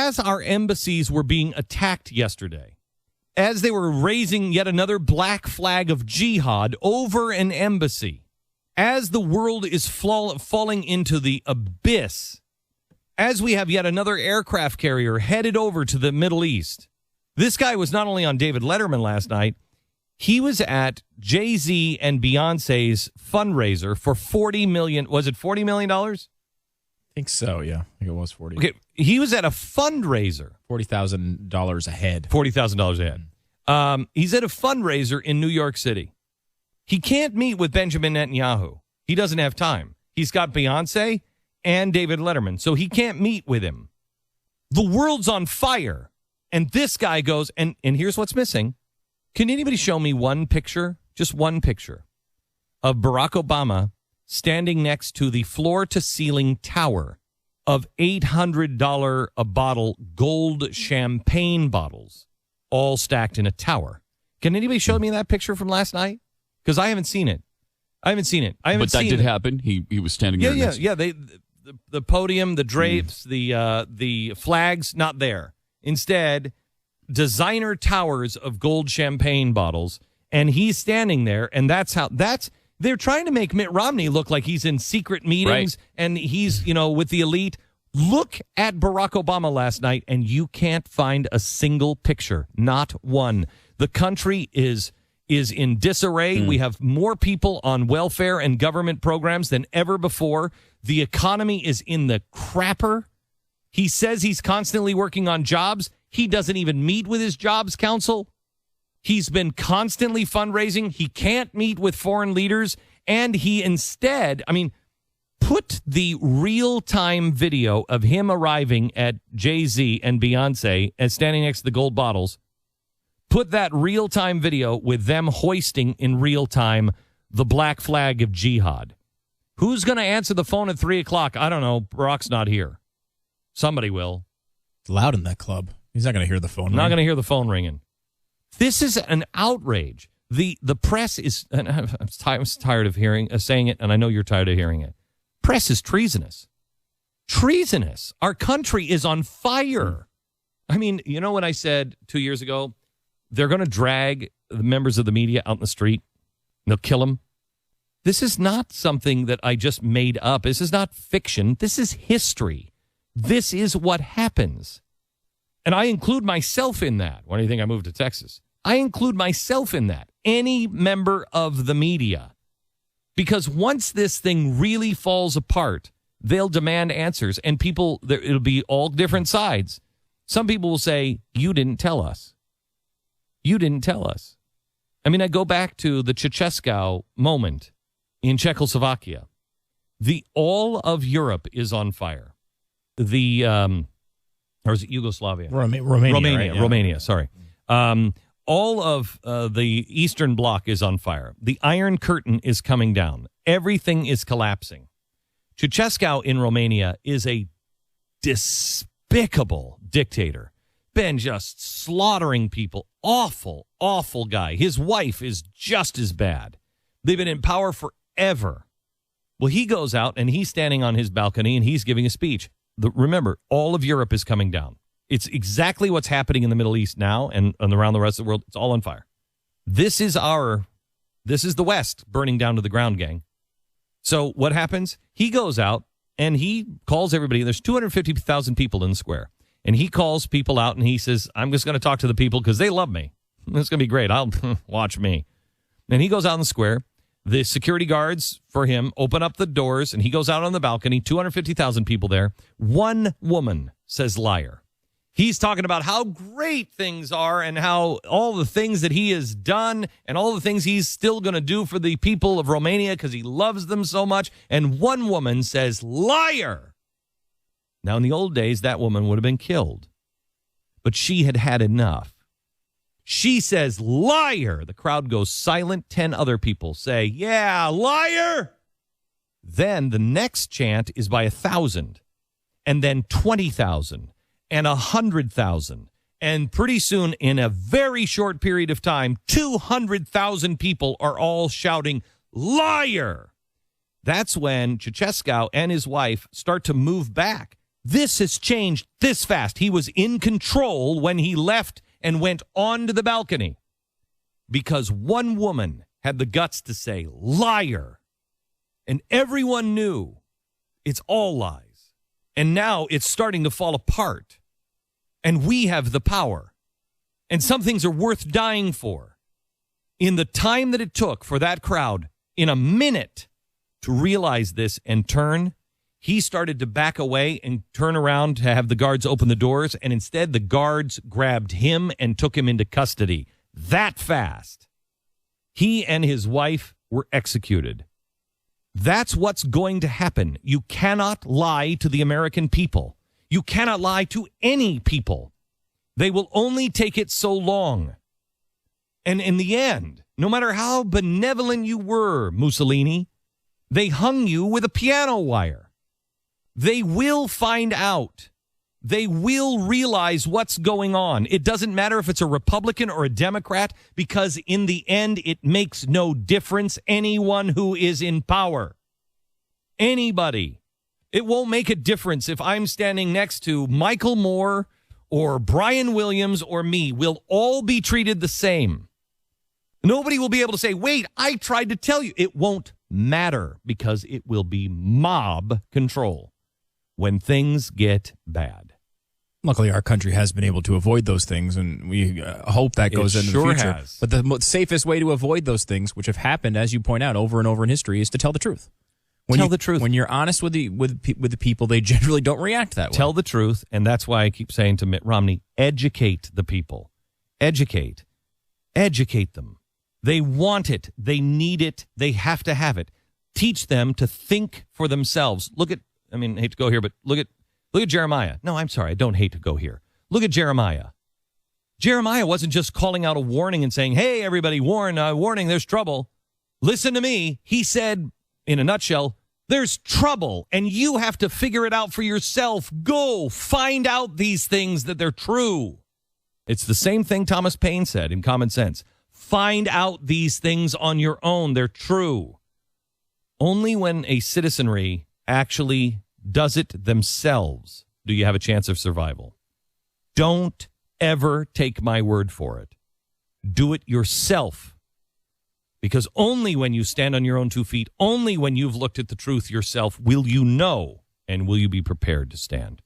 as our embassies were being attacked yesterday, as they were raising yet another black flag of jihad over an embassy, as the world is falling into the abyss, as we have yet another aircraft carrier headed over to the Middle East. This guy was not only on David Letterman last night, he was at Jay-Z and Beyonce's fundraiser for $40 million. Was it $40 million? I think so, yeah. I think it was 40. Okay, he was at a fundraiser. $40,000 a head. $40,000 a head. He's at a fundraiser in New York City. He can't meet with Benjamin Netanyahu. He doesn't have time. He's got Beyonce and David Letterman, so he can't meet with him. The world's on fire, and this guy goes, and here's what's missing. Can anybody show me one picture, just one picture, of Barack Obama standing next to the floor-to-ceiling tower of $800 a bottle gold champagne bottles, all stacked in a tower? Can anybody show me that picture from last night? Because I haven't seen it. But that did happen. He was standing there. Yeah. The podium, the drapes, the flags, not there. Instead, designer towers of gold champagne bottles, and he's standing there, and they're trying to make Mitt Romney look like he's in secret meetings, right, and he's, with the elite. Look at Barack Obama last night, and you can't find a single picture, not one. The country is in disarray. We have more people on welfare and government programs than ever before. The economy is in the crapper. He says he's constantly working on jobs. He doesn't even meet with his jobs council. He's been constantly fundraising. He can't meet with foreign leaders. And he instead, put the real-time video of him arriving at Jay-Z and Beyonce and standing next to the gold bottles. Put that real-time video with them hoisting in real time the black flag of jihad. Who's going to answer the phone at 3 o'clock? I don't know. Barack's not here. Somebody will. It's loud in that club. He's not going to hear the phone ring. Not going to hear the phone ringing. This is an outrage. The press is, and I'm tired of saying it, and I know you're tired of hearing it. Press is treasonous. Treasonous. Our country is on fire. When I said 2 years ago, they're going to drag the members of the media out in the street, and they'll kill them. This is not something that I just made up. This is not fiction. This is history. This is what happens. And I include myself in that. Why do you think I moved to Texas? I include myself in that. Any member of the media. Because once this thing really falls apart, they'll demand answers. And it'll be all different sides. Some people will say, you didn't tell us. You didn't tell us. I go back to the Ceausescu moment in Czechoslovakia. All of Europe is on fire. Or is it Yugoslavia? Romania. Romania, sorry. All of the Eastern Bloc is on fire. The Iron Curtain is coming down. Everything is collapsing. Ceausescu in Romania is a despicable dictator. Been just slaughtering people. Awful, awful guy. His wife is just as bad. They've been in power forever. Well, he goes out and he's standing on his balcony and he's giving a speech. Remember, all of Europe is coming down. It's exactly what's happening in the Middle East now and around the rest of the world. It's all on fire. This is the West burning down to the ground, gang. So what happens? He goes out and he calls everybody. There's 250,000 people in the square. And he calls people out and he says, I'm just going to talk to the people because they love me. It's going to be great. I'll watch me. And he goes out in the square. The security guards for him open up the doors and he goes out on the balcony. 250,000 people there. One woman says liar. He's talking about how great things are and how all the things that he has done and all the things he's still going to do for the people of Romania because he loves them so much. And one woman says liar. Now, in the old days, that woman would have been killed. But she had had enough. She says, liar. The crowd goes silent. 10 other people say, yeah, liar. Then the next chant is by 1,000. And then 20,000. And 100,000. And pretty soon, in a very short period of time, 200,000 people are all shouting, liar. That's when Ceausescu and his wife start to move back. This has changed this fast. He was in control when he left and went onto the balcony because one woman had the guts to say, liar. And everyone knew it's all lies. And now it's starting to fall apart. And we have the power. And some things are worth dying for. In the time that it took for that crowd, in a minute, to realize this and turn, he started to back away and turn around to have the guards open the doors, and instead the guards grabbed him and took him into custody. That fast. He and his wife were executed. That's what's going to happen. You cannot lie to the American people. You cannot lie to any people. They will only take it so long. And in the end, no matter how benevolent you were, Mussolini, they hung you with a piano wire. They will find out. They will realize what's going on. It doesn't matter if it's a Republican or a Democrat, because in the end, it makes no difference. Anyone who is in power, anybody, it won't make a difference if I'm standing next to Michael Moore or Brian Williams or me. We'll all be treated the same. Nobody will be able to say, wait, I tried to tell you. It won't matter because it will be mob control when things get bad. Luckily, our country has been able to avoid those things, and we hope that goes into the future. Has. But the safest way to avoid those things, which have happened, as you point out, over and over in history, is to tell the truth. Tell the truth. When you're honest with the people, they generally don't react that way. Tell the truth, and that's why I keep saying to Mitt Romney, educate the people. Educate them. They want it. They need it. They have to have it. Teach them to think for themselves. I hate to go here, but look at Jeremiah. No, I'm sorry. I don't hate to go here. Look at Jeremiah. Jeremiah wasn't just calling out a warning and saying, hey, everybody, warning, there's trouble. Listen to me. He said, in a nutshell, there's trouble, and you have to figure it out for yourself. Go find out these things that they're true. It's the same thing Thomas Paine said in Common Sense. Find out these things on your own. They're true. Only when a citizenry actually does it themselves do you have a chance of survival. Don't ever take my word for it. Do it yourself. Because only when you stand on your own 2 feet, only when you've looked at the truth yourself, will you know and will you be prepared to stand.